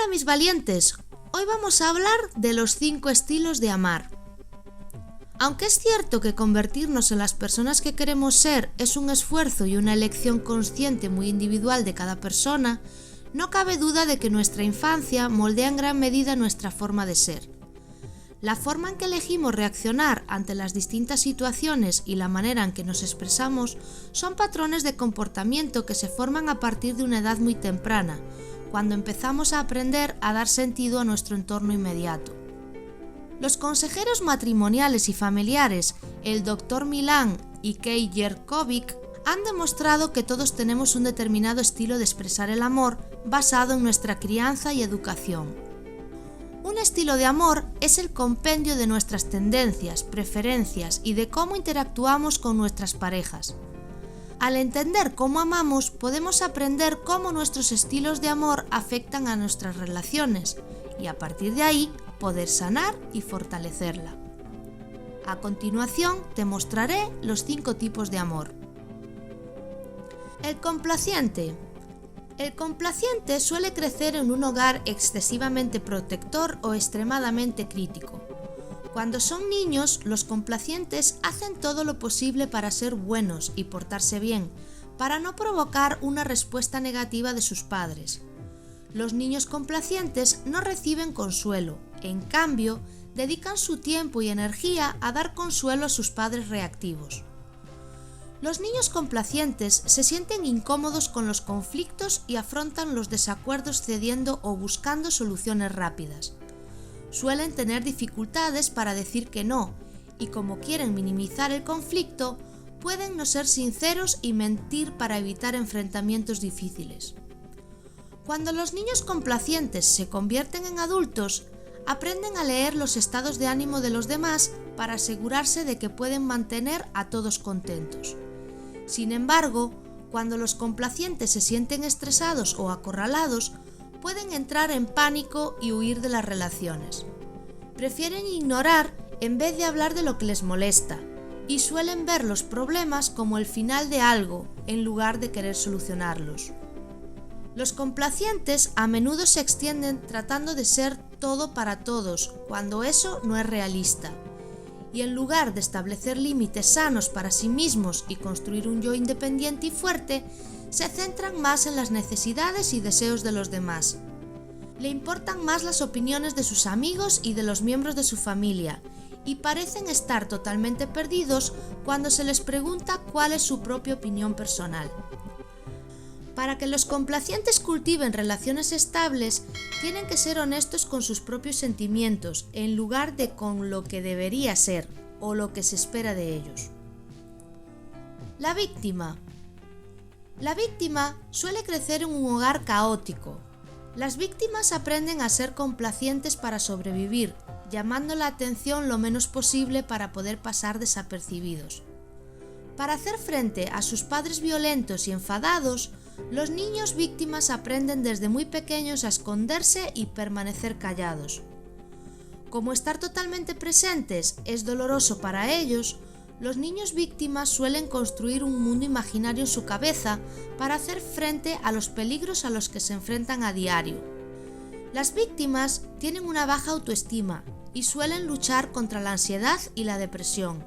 Hola mis valientes, hoy vamos a hablar de los 5 estilos de amar. Aunque es cierto que convertirnos en las personas que queremos ser es un esfuerzo y una elección consciente muy individual de cada persona, no cabe duda de que nuestra infancia moldea en gran medida nuestra forma de ser. La forma en que elegimos reaccionar ante las distintas situaciones y la manera en que nos expresamos son patrones de comportamiento que se forman a partir de una edad muy temprana, cuando empezamos a aprender a dar sentido a nuestro entorno inmediato. Los consejeros matrimoniales y familiares, el Dr. Milan y Kay Yerkovich, han demostrado que todos tenemos un determinado estilo de expresar el amor basado en nuestra crianza y educación. Un estilo de amor es el compendio de nuestras tendencias, preferencias y de cómo interactuamos con nuestras parejas. Al entender cómo amamos, podemos aprender cómo nuestros estilos de amor afectan a nuestras relaciones y a partir de ahí poder sanar y fortalecerla. A continuación te mostraré los 5 tipos de amor. El complaciente. El complaciente suele crecer en un hogar excesivamente protector o extremadamente crítico. Cuando son niños, los complacientes hacen todo lo posible para ser buenos y portarse bien, para no provocar una respuesta negativa de sus padres. Los niños complacientes no reciben consuelo, en cambio, dedican su tiempo y energía a dar consuelo a sus padres reactivos. Los niños complacientes se sienten incómodos con los conflictos y afrontan los desacuerdos cediendo o buscando soluciones rápidas. Suelen tener dificultades para decir que no, y como quieren minimizar el conflicto, pueden no ser sinceros y mentir para evitar enfrentamientos difíciles. Cuando los niños complacientes se convierten en adultos, aprenden a leer los estados de ánimo de los demás para asegurarse de que pueden mantener a todos contentos. Sin embargo, cuando los complacientes se sienten estresados o acorralados, pueden entrar en pánico y huir de las relaciones. Prefieren ignorar en vez de hablar de lo que les molesta y suelen ver los problemas como el final de algo en lugar de querer solucionarlos. Los complacientes a menudo se extienden tratando de ser todo para todos cuando eso no es realista. Y en lugar de establecer límites sanos para sí mismos y construir un yo independiente y fuerte, se centran más en las necesidades y deseos de los demás. Le importan más las opiniones de sus amigos y de los miembros de su familia, y parecen estar totalmente perdidos cuando se les pregunta cuál es su propia opinión personal. Para que los complacientes cultiven relaciones estables, tienen que ser honestos con sus propios sentimientos, en lugar de con lo que debería ser o lo que se espera de ellos. La víctima. La víctima suele crecer en un hogar caótico. Las víctimas aprenden a ser complacientes para sobrevivir, llamando la atención lo menos posible para poder pasar desapercibidos. Para hacer frente a sus padres violentos y enfadados, los niños víctimas aprenden desde muy pequeños a esconderse y permanecer callados. Como estar totalmente presentes es doloroso para ellos, los niños víctimas suelen construir un mundo imaginario en su cabeza para hacer frente a los peligros a los que se enfrentan a diario. Las víctimas tienen una baja autoestima y suelen luchar contra la ansiedad y la depresión.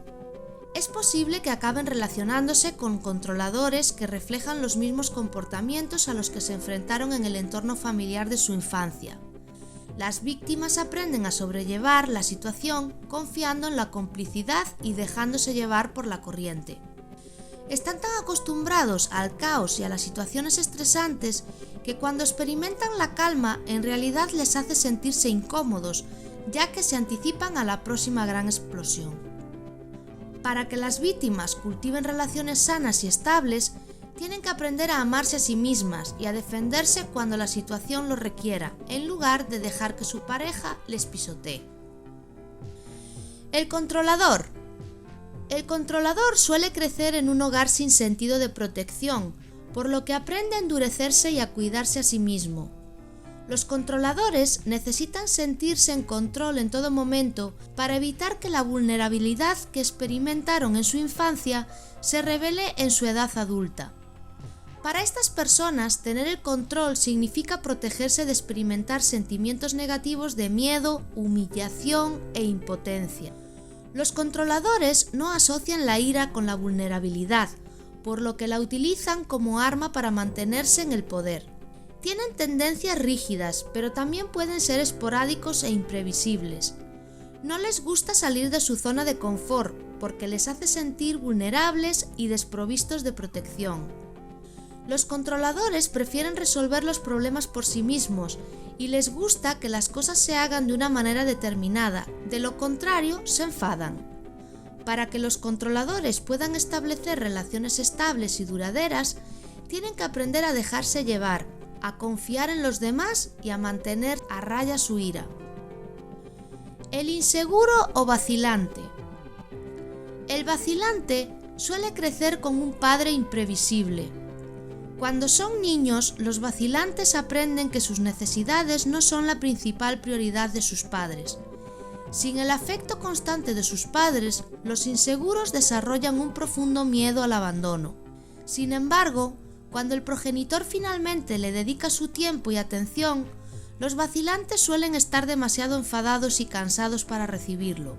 Es posible que acaben relacionándose con controladores que reflejan los mismos comportamientos a los que se enfrentaron en el entorno familiar de su infancia. Las víctimas aprenden a sobrellevar la situación confiando en la complicidad y dejándose llevar por la corriente. Están tan acostumbrados al caos y a las situaciones estresantes que cuando experimentan la calma en realidad les hace sentirse incómodos, ya que se anticipan a la próxima gran explosión. Para que las víctimas cultiven relaciones sanas y estables, tienen que aprender a amarse a sí mismas y a defenderse cuando la situación lo requiera, en lugar de dejar que su pareja les pisotee. El controlador. El controlador suele crecer en un hogar sin sentido de protección, por lo que aprende a endurecerse y a cuidarse a sí mismo. Los controladores necesitan sentirse en control en todo momento para evitar que la vulnerabilidad que experimentaron en su infancia se revele en su edad adulta. Para estas personas, tener el control significa protegerse de experimentar sentimientos negativos de miedo, humillación e impotencia. Los controladores no asocian la ira con la vulnerabilidad, por lo que la utilizan como arma para mantenerse en el poder. Tienen tendencias rígidas, pero también pueden ser esporádicos e imprevisibles. No les gusta salir de su zona de confort, porque les hace sentir vulnerables y desprovistos de protección. Los controladores prefieren resolver los problemas por sí mismos y les gusta que las cosas se hagan de una manera determinada, de lo contrario se enfadan. Para que los controladores puedan establecer relaciones estables y duraderas, tienen que aprender a dejarse llevar, a confiar en los demás y a mantener a raya su ira. El inseguro o vacilante. El vacilante suele crecer con un padre imprevisible. Cuando son niños, los vacilantes aprenden que sus necesidades no son la principal prioridad de sus padres. Sin el afecto constante de sus padres, los inseguros desarrollan un profundo miedo al abandono. Sin embargo, cuando el progenitor finalmente le dedica su tiempo y atención, los vacilantes suelen estar demasiado enfadados y cansados para recibirlo.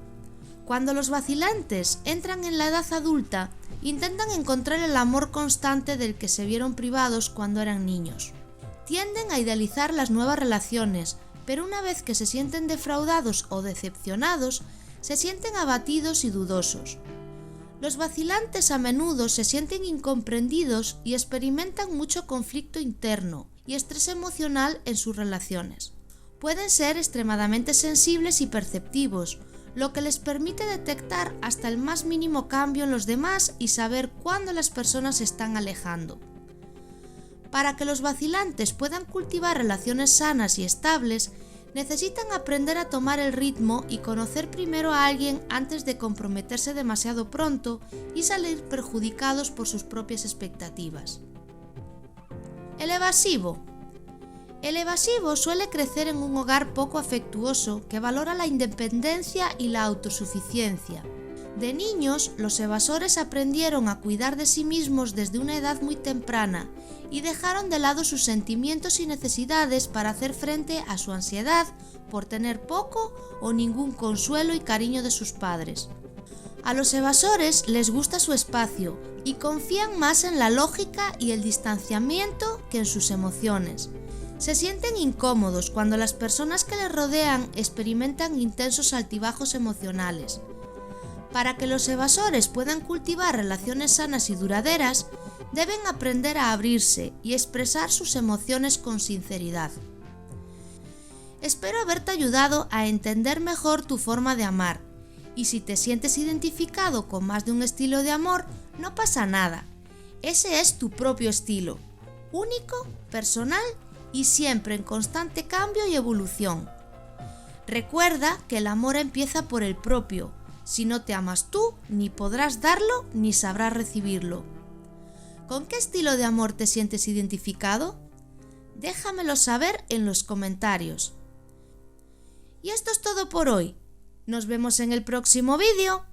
Cuando los vacilantes entran en la edad adulta, intentan encontrar el amor constante del que se vieron privados cuando eran niños. Tienden a idealizar las nuevas relaciones, pero una vez que se sienten defraudados o decepcionados, se sienten abatidos y dudosos. Los vacilantes a menudo se sienten incomprendidos y experimentan mucho conflicto interno y estrés emocional en sus relaciones. Pueden ser extremadamente sensibles y perceptivos, lo que les permite detectar hasta el más mínimo cambio en los demás y saber cuándo las personas se están alejando. Para que los vacilantes puedan cultivar relaciones sanas y estables, necesitan aprender a tomar el ritmo y conocer primero a alguien antes de comprometerse demasiado pronto y salir perjudicados por sus propias expectativas. El evasivo. El evasivo suele crecer en un hogar poco afectuoso que valora la independencia y la autosuficiencia. De niños, los evasores aprendieron a cuidar de sí mismos desde una edad muy temprana y dejaron de lado sus sentimientos y necesidades para hacer frente a su ansiedad por tener poco o ningún consuelo y cariño de sus padres. A los evasores les gusta su espacio y confían más en la lógica y el distanciamiento que en sus emociones. Se sienten incómodos cuando las personas que les rodean experimentan intensos altibajos emocionales. Para que los evasores puedan cultivar relaciones sanas y duraderas, deben aprender a abrirse y expresar sus emociones con sinceridad. Espero haberte ayudado a entender mejor tu forma de amar, y si te sientes identificado con más de un estilo de amor, no pasa nada. Ese es tu propio estilo, único, personal y siempre en constante cambio y evolución. Recuerda que el amor empieza por el propio. Si no te amas tú, ni podrás darlo ni sabrás recibirlo. ¿Con qué estilo de amor te sientes identificado? Déjamelo saber en los comentarios. Y esto es todo por hoy. Nos vemos en el próximo vídeo.